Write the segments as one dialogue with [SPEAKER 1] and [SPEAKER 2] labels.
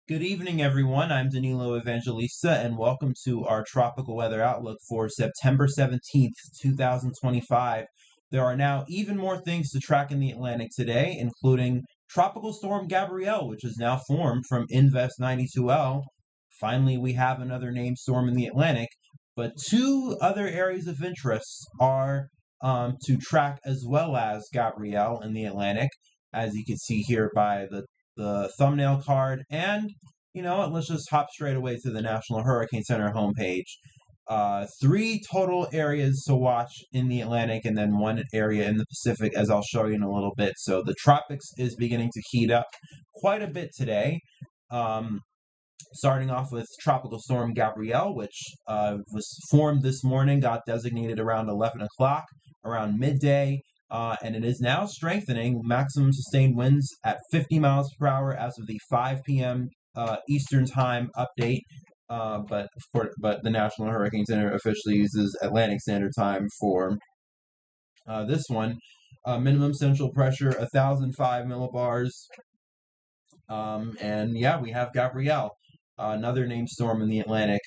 [SPEAKER 1] Good evening, everyone. I'm Danilo Evangelista, and welcome to our tropical weather outlook for September 17th, 2025. There are now even more things to track in the Atlantic today, including Tropical Storm Gabrielle, which is now formed from Invest 92L. Finally, we have another named storm in the Atlantic, but two other areas of interest are to track as well as Gabrielle in the Atlantic, as you can see here by the thumbnail card. And you know what, let's just hop straight away to the National Hurricane Center homepage. Three total areas to watch in the Atlantic and then one area in the Pacific, as I'll show you in a little bit. So the tropics is beginning to heat up quite a bit today. Starting off with Tropical Storm Gabrielle, which was formed this morning, got designated around 11 o'clock, around midday. And it is now strengthening, maximum sustained winds at 50 miles per hour as of the 5 p.m. Eastern Time update. But the National Hurricane Center officially uses Atlantic Standard Time for this one. Minimum central pressure 1,005 millibars. And yeah, we have Gabrielle, another named storm in the Atlantic,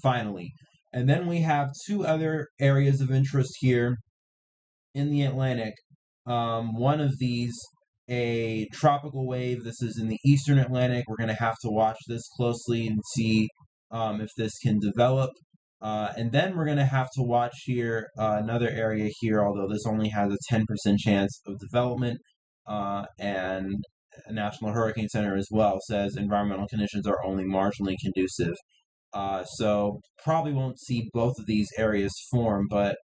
[SPEAKER 1] finally. And then we have two other areas of interest here in the Atlantic. One of these, a tropical wave. This is in the eastern Atlantic. We're going to have to watch this closely and see if this can develop. And then we're going to have to watch here another area here, although this only has a 10% chance of development. And the National Hurricane Center as well says environmental conditions are only marginally conducive. So probably won't see both of these areas form, but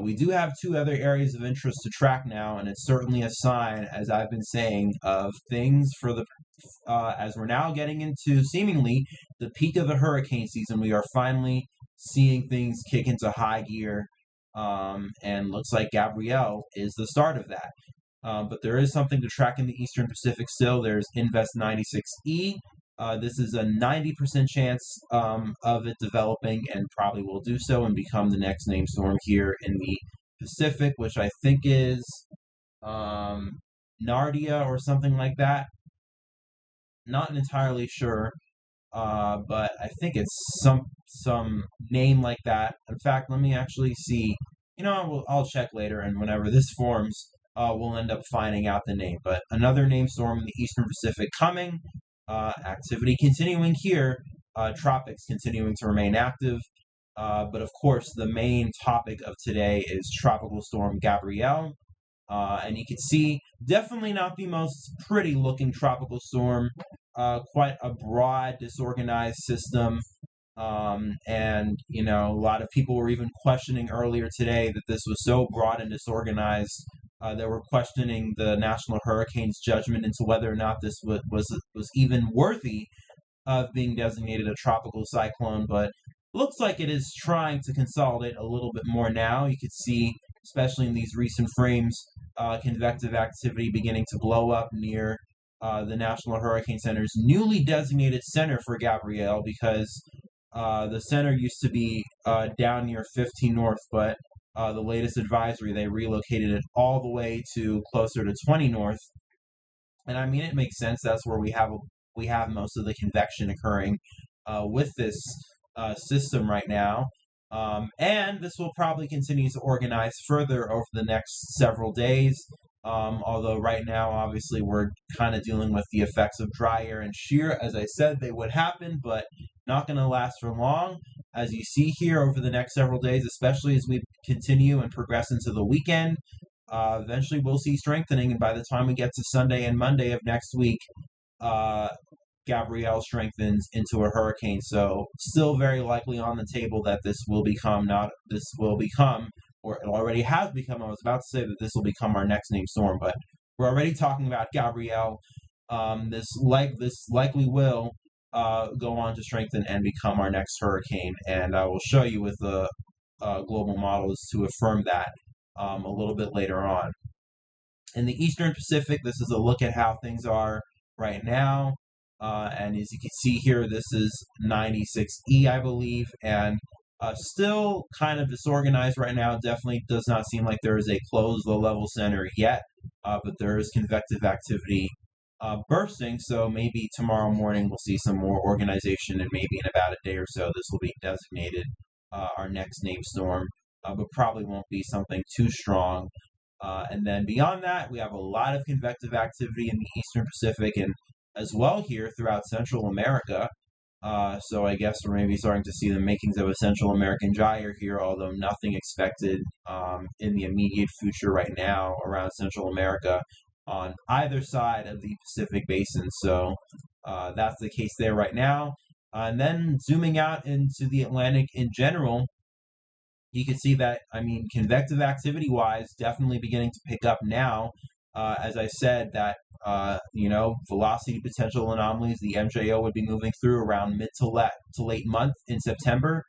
[SPEAKER 1] we do have two other areas of interest to track now, and it's certainly a sign, as I've been saying, of things for the as we're now getting into seemingly the peak of the hurricane season. We are finally seeing things kick into high gear, and looks like Gabrielle is the start of that. But there is something to track in the Eastern Pacific still. There's Invest 96E. This is a 90% chance of it developing and probably will do so and become the next named storm here in the Pacific, which I think is Nardia or something like that. Not entirely sure, but I think it's some name like that. In fact, let me actually see. I'll check later, and whenever this forms, we'll end up finding out the name. But another named storm in the Eastern Pacific coming. Activity continuing here, tropics continuing to remain active. But of course, the main topic of today is Tropical Storm Gabrielle. And you can see, definitely not the most pretty looking tropical storm, quite a broad, disorganized system. And, a lot of people were even questioning earlier today that this was so broad and disorganized. They were questioning the National Hurricane's judgment into whether or not this was even worthy of being designated a tropical cyclone, but looks like it is trying to consolidate a little bit more now. You could see, especially in these recent frames, convective activity beginning to blow up near the National Hurricane Center's newly designated center for Gabrielle, because the center used to be down near 15 North, but the latest advisory, they relocated it all the way to closer to 20 North. And I mean, it makes sense. That's where we have most of the convection occurring with this system right now. And this will probably continue to organize further over the next several days. Although right now, obviously, we're kind of dealing with the effects of dry air and shear. As I said, they would happen, but not going to last for long. As you see here over the next several days, especially as we continue and progress into the weekend, eventually we'll see strengthening. And by the time we get to Sunday and Monday of next week, Gabrielle strengthens into a hurricane. So still very likely on the table that or it already has become, I was about to say that this will become our next named storm, but we're already talking about Gabrielle. This likely will go on to strengthen and become our next hurricane, and I will show you with the global models to affirm that a little bit later on. In the Eastern Pacific, this is a look at how things are right now. And as you can see here, this is 96E, I believe, and still kind of disorganized right now. Definitely does not seem like there is a closed low-level center yet, but there is convective activity bursting. So maybe tomorrow morning we'll see some more organization, and maybe in about a day or so this will be designated our next named storm, but probably won't be something too strong. And then beyond that, we have a lot of convective activity in the eastern Pacific and as well here throughout Central America. So I guess we're maybe starting to see the makings of a Central American gyre here, although nothing expected in the immediate future right now around Central America on either side of the Pacific Basin. So that's the case there right now. And then zooming out into the Atlantic in general, you can see that, I mean, convective activity-wise, definitely beginning to pick up now. As I said, that, velocity potential anomalies, the MJO would be moving through around mid to late month in September.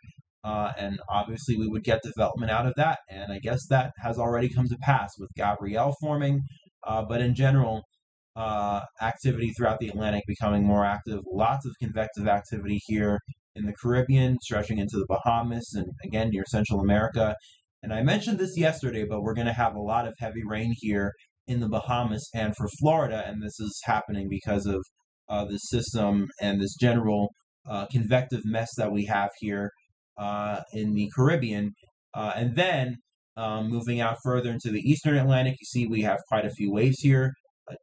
[SPEAKER 1] And obviously we would get development out of that. And I guess that has already come to pass with Gabrielle forming. But in general, activity throughout the Atlantic becoming more active. Lots of convective activity here in the Caribbean, stretching into the Bahamas, and again near Central America. And I mentioned this yesterday, but we're going to have a lot of heavy rain here in the Bahamas and for Florida, and this is happening because of this system and this general convective mess that we have here in the Caribbean. And then moving out further into the eastern Atlantic, you see we have quite a few waves here.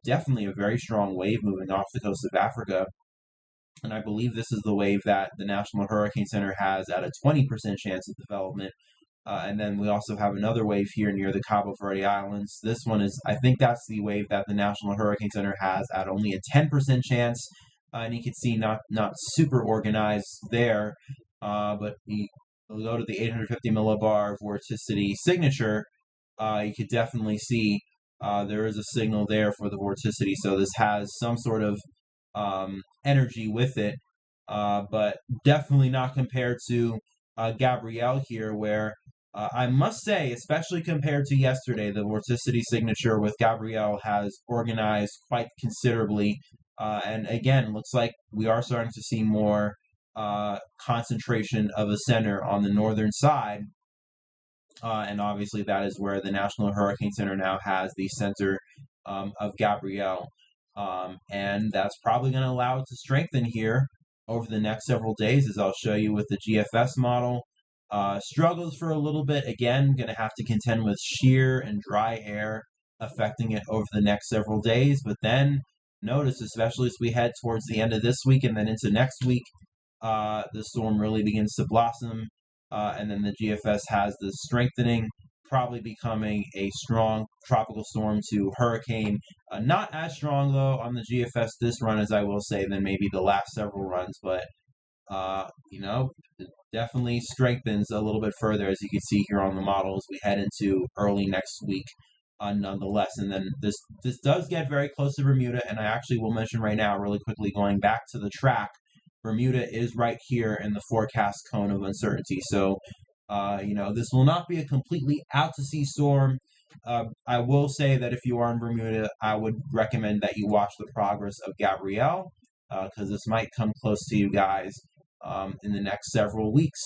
[SPEAKER 1] Definitely a very strong wave moving off the coast of Africa. And I believe this is the wave that the National Hurricane Center has at a 20% chance of development. And then we also have another wave here near the Cabo Verde Islands. This one is, I think that's the wave that the National Hurricane Center has at only a 10% chance. And you can see not super organized there. But we'll go to the 850 millibar vorticity signature. You could definitely see there is a signal there for the vorticity. So this has some sort of energy with it, but definitely not compared to Gabrielle here, where I must say, especially compared to yesterday, the vorticity signature with Gabrielle has organized quite considerably. And again, looks like we are starting to see more concentration of a center on the northern side. And obviously that is where the National Hurricane Center now has the center of Gabrielle. And that's probably going to allow it to strengthen here over the next several days, as I'll show you with the GFS model. Struggles for a little bit. Again, going to have to contend with shear and dry air affecting it over the next several days. But then notice, especially as we head towards the end of this week and then into next week, the storm really begins to blossom. And then the GFS has this strengthening, probably becoming a strong tropical storm to hurricane. Not as strong, though, on the GFS this run, as I will say, than maybe the last several runs. But, it definitely strengthens a little bit further, as you can see here on the model, as we head into early next week, nonetheless. And then this does get very close to Bermuda, and I actually will mention right now, really quickly, going back to the track, Bermuda is right here in the forecast cone of uncertainty. So, this will not be a completely out-to-sea storm. I will say that if you are in Bermuda, I would recommend that you watch the progress of Gabrielle, because this might come close to you guys in the next several weeks,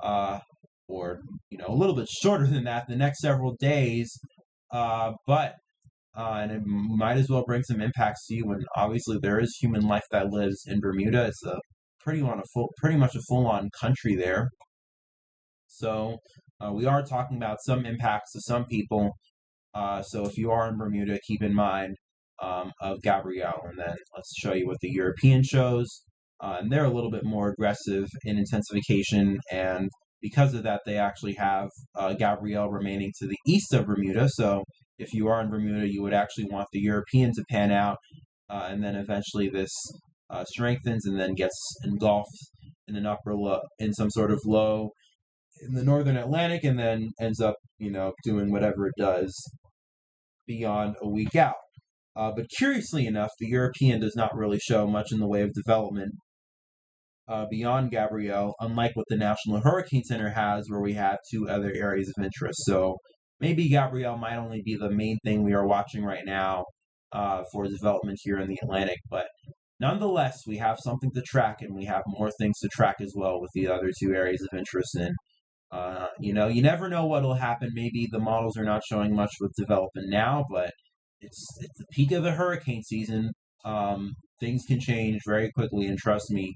[SPEAKER 1] or, a little bit shorter than that, the next several days. And it might as well bring some impacts to you. And obviously, there is human life that lives in Bermuda. It's pretty much a full-on country there. So we are talking about some impacts to some people. So if you are in Bermuda, keep in mind of Gabrielle. And then let's show you what the European shows. And they're a little bit more aggressive in intensification. And because of that, they actually have Gabrielle remaining to the east of Bermuda. So if you are in Bermuda, you would actually want the European to pan out. And then eventually this strengthens and then gets engulfed in an upper low, in some sort of low in the northern Atlantic, and then ends up, doing whatever it does beyond a week out. But curiously enough, the European does not really show much in the way of development beyond Gabrielle, unlike what the National Hurricane Center has, where we have two other areas of interest. So maybe Gabrielle might only be the main thing we are watching right now for development here in the Atlantic, but nonetheless, we have something to track, and we have more things to track as well with the other two areas of interest. And you never know what will happen. Maybe the models are not showing much with development now, but it's the peak of the hurricane season. Things can change very quickly, and trust me,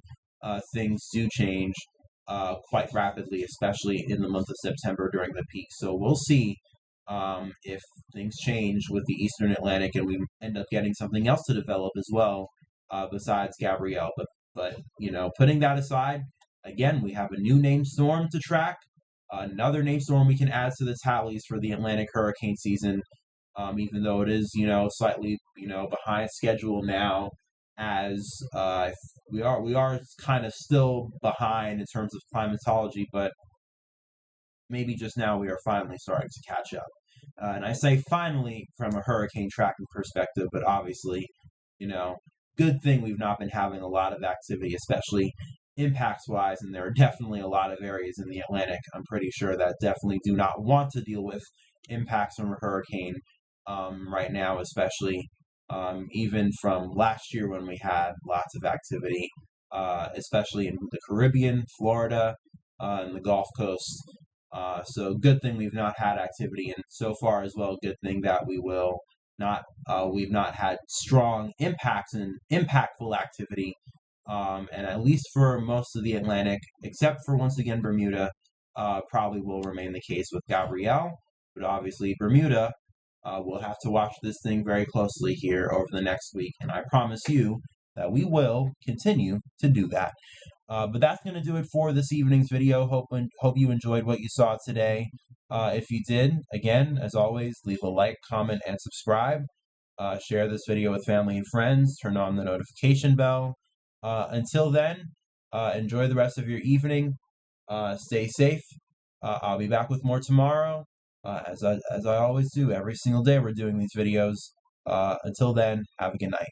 [SPEAKER 1] things do change quite rapidly, especially in the month of September during the peak. So we'll see if things change with the Eastern Atlantic and we end up getting something else to develop as well, besides Gabrielle. But putting that aside, again, we have a new named storm to track, another named storm we can add to the tallies for the Atlantic hurricane season. Even though it is, slightly, behind schedule now, as we are kind of still behind in terms of climatology, but maybe just now we are finally starting to catch up. And I say finally from a hurricane tracking perspective, but obviously, you know, good thing we've not been having a lot of activity, especially impacts wise. And there are definitely a lot of areas in the Atlantic, I'm pretty sure, that definitely do not want to deal with impacts from a hurricane right now, especially even from last year when we had lots of activity, especially in the Caribbean, Florida, and the Gulf Coast. So good thing we've not had activity, and so far as well, good thing that we've not had strong impacts and impactful activity. And at least for most of the Atlantic, except for once again Bermuda, probably will remain the case with Gabrielle. But obviously Bermuda, we'll have to watch this thing very closely here over the next week, and I promise you that we will continue to do that. But that's going to do it for this evening's video. Hope you enjoyed what you saw today. If you did, again, as always, leave a like, comment, and subscribe. Share this video with family and friends. Turn on the notification bell. Until then, enjoy the rest of your evening. Stay safe. I'll be back with more tomorrow. As I always do, every single day we're doing these videos. Until then, have a good night.